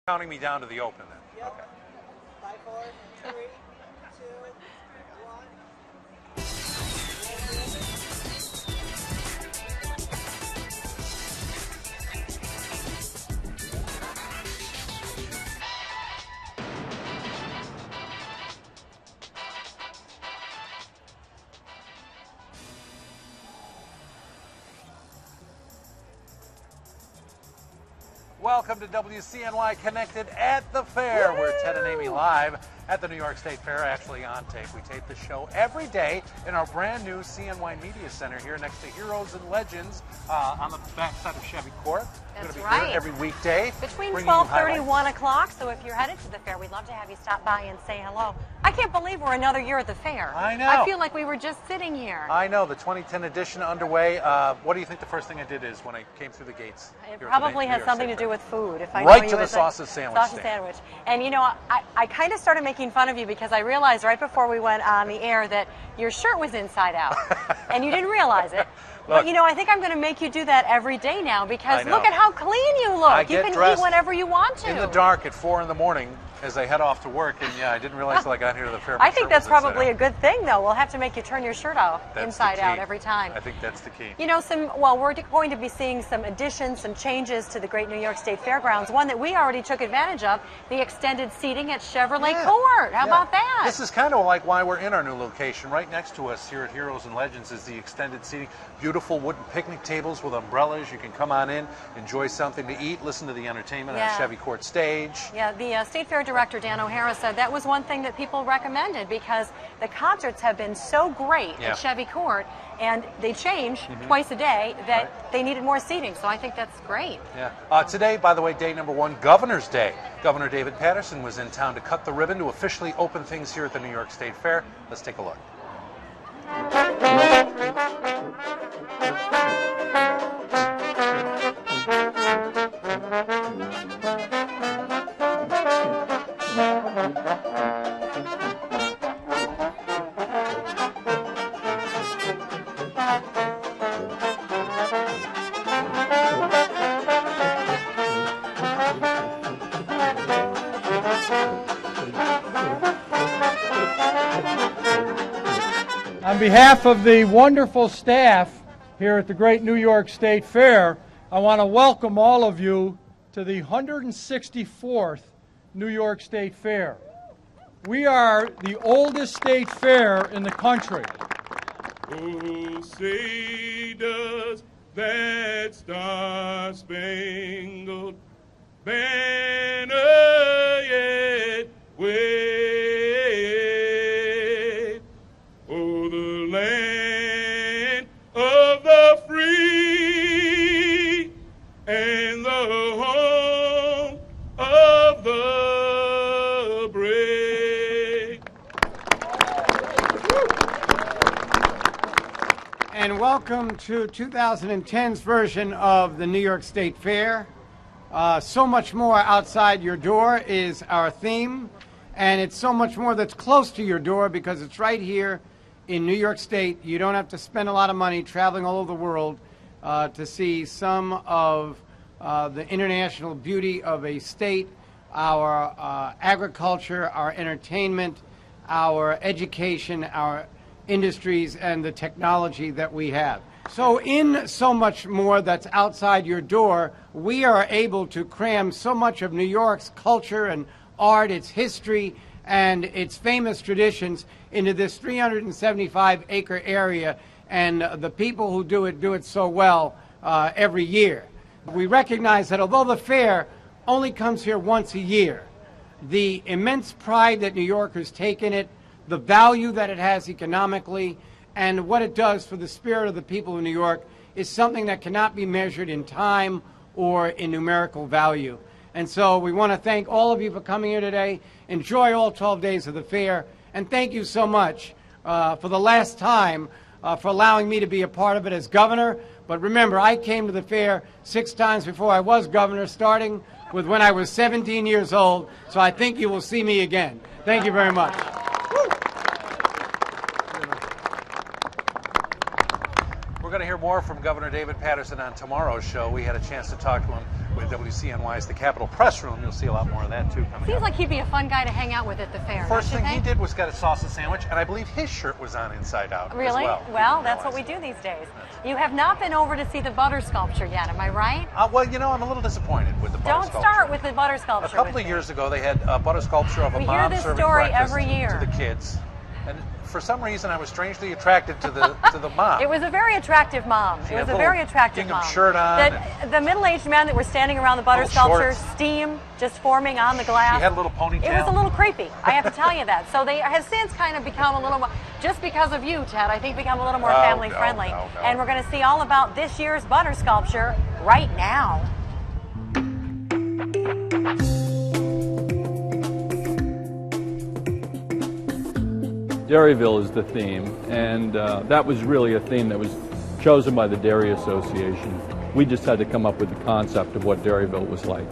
Counting me down to the open then. Yep. Okay. 5, 4, 3, 2, 1. Welcome to WCNY Connected at the Fair. We're Ted and Amy live at the New York State Fair, actually on tape. We tape the show every day in our brand new CNY Media Center here next to Heroes and Legends on the backside of Chevy Court. That's We're going to be right. here every weekday. Between bringing you 12:30 highlights. 1 o'clock, so if you're headed to the fair, we'd love to have you stop by and say hello. I can't believe we're another year at the fair. I know. I feel like we were just sitting here. I know, the 2010 edition underway. What do you think the first thing I did is when I came through the gates? It here at the probably New has York something State to do Fair? with food. If I Right know you to the as a sausage sandwich sausage stand. sandwich. And you know, I kind of started making fun of you because I realized right before we went on the air that your shirt was inside out, and you didn't realize it. Look, but you know, I think I'm going to make you do that every day now because I look know. at how clean you look. I You get can eat dressed whenever you want to. in the dark at 4 in the morning as I head off to work, and yeah, I didn't realize till I got here to the fair. I think that's probably a good thing, though. We'll have to make you turn your shirt off inside out every time. I think that's the key. You know, we're going to be seeing some additions, some changes to the Great New York State Fairgrounds. One that we already took advantage of, the extended seating at Chevrolet Court. How about that? This is kind of like why we're in our new location. Right next to us here at Heroes and Legends is the extended seating. Beautiful wooden picnic tables with umbrellas. You can come on in, enjoy something to eat, listen to the entertainment on Chevy Court stage. Yeah, the State Fair Director, Dan O'Hara, said that was one thing that people recommended because the concerts have been so great at Chevy Court, and they change twice a day, that they needed more seating. So I think that's great. Yeah. Today, by the way, day number 1, Governor's Day. Governor David Paterson was in town to cut the ribbon to officially open things here at the New York State Fair. Let's take a look. On behalf of the wonderful staff here at the Great New York State Fair, I want to welcome all of you to the 164th New York State Fair. We are the oldest state fair in the country. Oh, say does that star-spangled banner yet wave? Oh, the land of the free and the home of the brave. And welcome to 2010's version of the New York State Fair. So much more outside your door is our theme, and it's so much more that's close to your door because it's right here in New York State. You don't have to spend a lot of money traveling all over the world to see some of the international beauty of a state, our agriculture, our entertainment, our education, our industries, and the technology that we have. So in so much more that's outside your door, we are able to cram so much of New York's culture and art, its history, and its famous traditions into this 375-acre area, and the people who do it so well every year. We recognize that although the fair only comes here once a year, the immense pride that New Yorkers take in it, the value that it has economically, and what it does for the spirit of the people of New York is something that cannot be measured in time or in numerical value. And so we want to thank all of you for coming here today. Enjoy all 12 days of the fair. And thank you so much for the last time for allowing me to be a part of it as governor. But remember, I came to the fair 6 times before I was governor, starting with when I was 17 years old. So I think you will see me again. Thank you very much. We're going to hear more from Governor David Paterson on tomorrow's show. We had a chance to talk to him with to WCNY's The Capitol Press Room. You'll see a lot more of that, too, coming Seems up. like he'd be a fun guy to hang out with at the fair. First don't you thing he think? did was get a sausage sandwich, and I believe his shirt was on inside out Really? as well. Well, that's what we do these days. You have not been over to see the butter sculpture yet, am I right? Well, you know, I'm a little disappointed with the butter Don't sculpture. start with the butter sculpture. A couple with of me. years ago, they had a butter sculpture of a We hear mom this serving story breakfast every year. to the kids. And for some reason, I was strangely attracted to the mom. It was a very attractive mom. She It had was a a very little attractive gingham mom. shirt on The middle-aged men that were standing around the butter Little sculpture, shorts. steam just forming on the glass. She had a little ponytail. It was a little creepy, I have to tell you that. So they have since kind of become a little more, just because of you, Ted, I think become a little more family friendly. No. And we're going to see all about this year's butter sculpture right now. Dairyville is the theme, and that was really a theme that was chosen by the Dairy Association. We just had to come up with the concept of what Dairyville was like.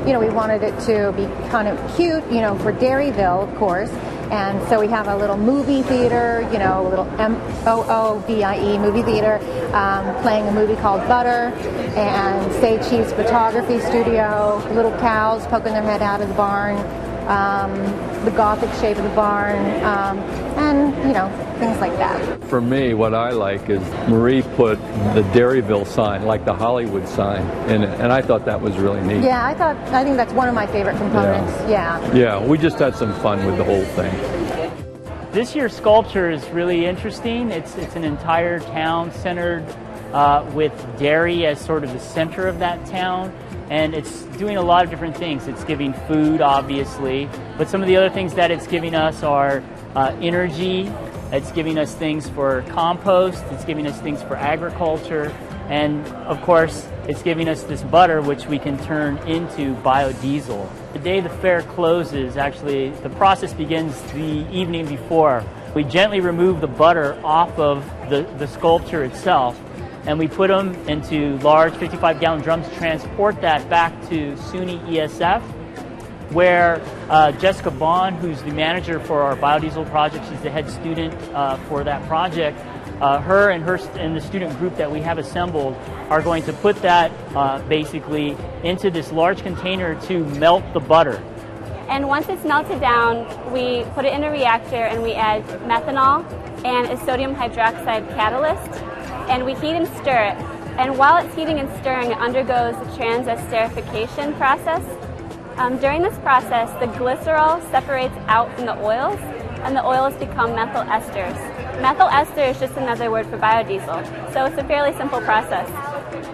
You know, we wanted it to be kind of cute, you know, for Dairyville, of course. And so we have a little movie theater, you know, a little MOOVIE movie theater, playing a movie called Butter, and Say Chief's photography studio, little cows poking their head out of the barn, the Gothic shape of the barn, and, you know, things like that. For me, what I like is Marie put the Dairyville sign, like the Hollywood sign, in it, and I thought that was really neat. Yeah, I think that's one of my favorite components, yeah. Yeah, we just had some fun with the whole thing. This year's sculpture is really interesting. It's an entire town centered with dairy as sort of the center of that town. And it's doing a lot of different things. It's giving food, obviously, but some of the other things that it's giving us are energy. It's giving us things for compost. It's giving us things for agriculture. And, of course, it's giving us this butter, which we can turn into biodiesel. The day the fair closes, actually, the process begins the evening before. We gently remove the butter off of the sculpture itself, and we put them into large 55-gallon drums, transport that back to SUNY ESF, where Jessica Bond, who's the manager for our biodiesel project, she's the head student for that project, her and the student group that we have assembled are going to put that basically into this large container to melt the butter. And once it's melted down, we put it in a reactor and we add methanol and a sodium hydroxide catalyst, and we heat and stir it. And while it's heating and stirring, it undergoes the trans-esterification process. During this process, the glycerol separates out from the oils, and the oils become methyl esters. Methyl ester is just another word for biodiesel, so it's a fairly simple process.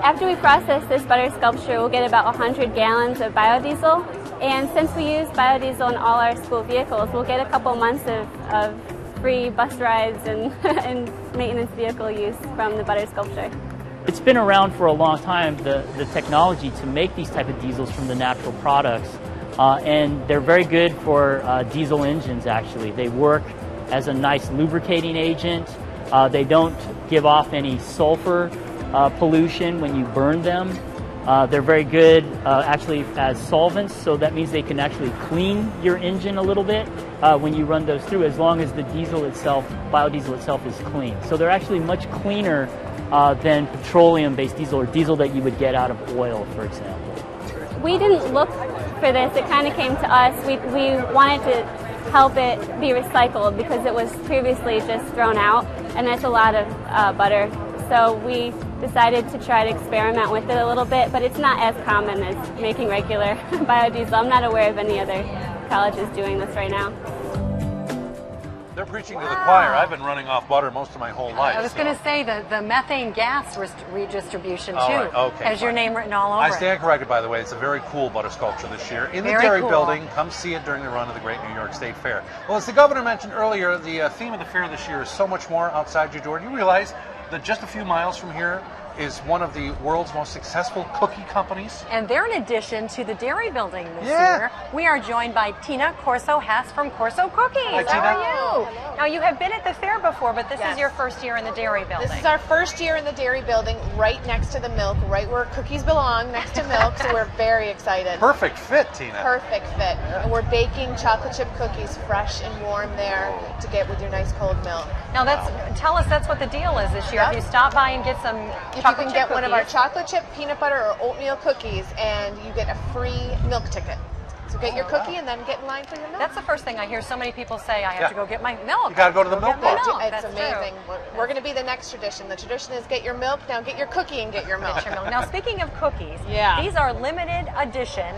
After we process this butter sculpture, we'll get about 100 gallons of biodiesel, and since we use biodiesel in all our school vehicles, we'll get a couple months of free bus rides and, and maintenance vehicle use from the butter sculpture. It's been around for a long time, the technology to make these type of diesels from the natural products, and they're very good for diesel engines, actually. They work as a nice lubricating agent. They don't give off any sulfur pollution when you burn them. They're very good actually as solvents, so that means they can actually clean your engine a little bit when you run those through, as long as the diesel itself, biodiesel itself, is clean. So they're actually much cleaner than petroleum-based diesel or diesel that you would get out of oil, for example. We didn't look for this, it kind of came to us. We wanted to help it be recycled because it was previously just thrown out, and that's a lot of butter. So we decided to try to experiment with it a little bit, but it's not as common as making regular biodiesel. I'm not aware of any other colleges doing this right now. They're preaching to the choir. I've been running off butter most of my whole life. I was going to say the methane gas redistribution, too, right. Okay, has your name written all over I it. stand corrected, by the way. It's a very cool butter sculpture this year in the Very Dairy cool. Building. Come see it during the run of the Great New York State Fair. Well, as the governor mentioned earlier, the theme of the fair this year is so much more outside your door. Do you realize that just a few miles from here is one of the world's most successful cookie companies? And they're in addition to the Dairy Building this Yeah. year. We are joined by Tina Corso-Hess from Corso Cookies. Hi, How Tina. are you? Now, you have been at the fair before, but this is your first year in the Dairy Building. This is our first year in the Dairy Building, right next to the milk, right where cookies belong, next to milk, so we're very excited. Perfect fit, Tina. Perfect fit. And we're baking chocolate chip cookies fresh and warm there to get with your nice cold milk. Now, tell us that's what the deal is this year. Yep. If you stop by and get some You chocolate can chip get one of our cookies. chocolate chip, peanut butter, or oatmeal cookies, and you get a free milk ticket. So get your cookie and then get in line for your milk. That's the first thing I hear so many people say, I have to go get my milk. You got to go to the milk bar. It's amazing. We're going to be the next tradition. The tradition is get your milk, now get your cookie and get your milk. Get your milk. Now, speaking of cookies, Yeah. these are limited edition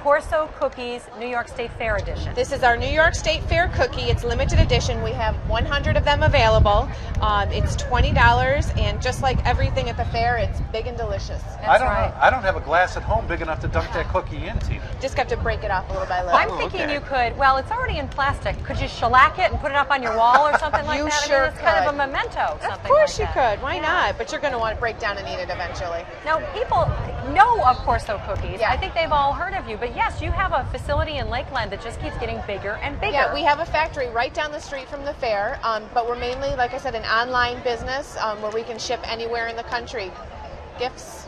Corso Cookies New York State Fair edition. This is our New York State Fair cookie. It's limited edition. We have 100 of them available. It's $20, and just like everything at the fair, it's big and delicious. I don't have a glass at home big enough to dunk that cookie in, Tina. Just have to break it off little by little. I'm thinking you could, well, it's already in plastic. Could you shellac it and put it up on your wall or something like You that? sure I mean, it's kind of a could. memento. Of course you could. Why not? But you're going to want to break down and eat it eventually. Now, people know of Corso Cookies. I think they've all heard of you. But yes, you have a facility in Lakeland that just keeps getting bigger and bigger. Yeah, we have a factory right down the street from the fair, but we're mainly, like I said, an online business where we can ship anywhere in the country. Gifts,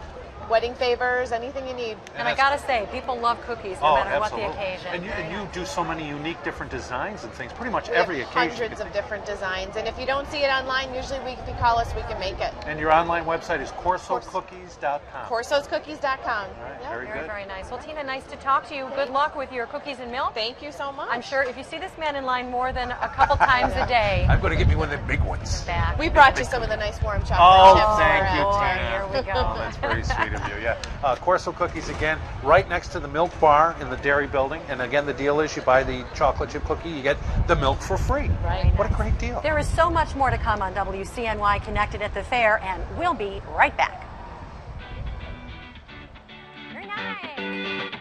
wedding favors, anything you need. And I gotta say, people love cookies no matter what the occasion. And you do so many unique different designs and things, pretty much We every have occasion. hundreds of different designs, and if you don't see it online, usually if you call us, we can make it. And your online website is corsocookies.com. Corsoscookies.com. Very good. Very nice. Well, Tina, nice to talk to you. Good luck with your cookies and milk. Thank you so much. I'm sure if you see this man in line more than a couple times a day, I'm going to give you one of the big ones. back. We brought you some of the nice warm chocolate Oh, chips. thank you, boy, Tina. here we go. Oh, that's very sweet of you. Yeah. Corso Cookies again, right next to the milk bar in the dairy building. And again, the deal is you buy the chocolate chip cookie, you get the milk for free. Right. What a great deal. There is so much more to come on WCNY Connected at the fair, and we'll be right back. Very nice.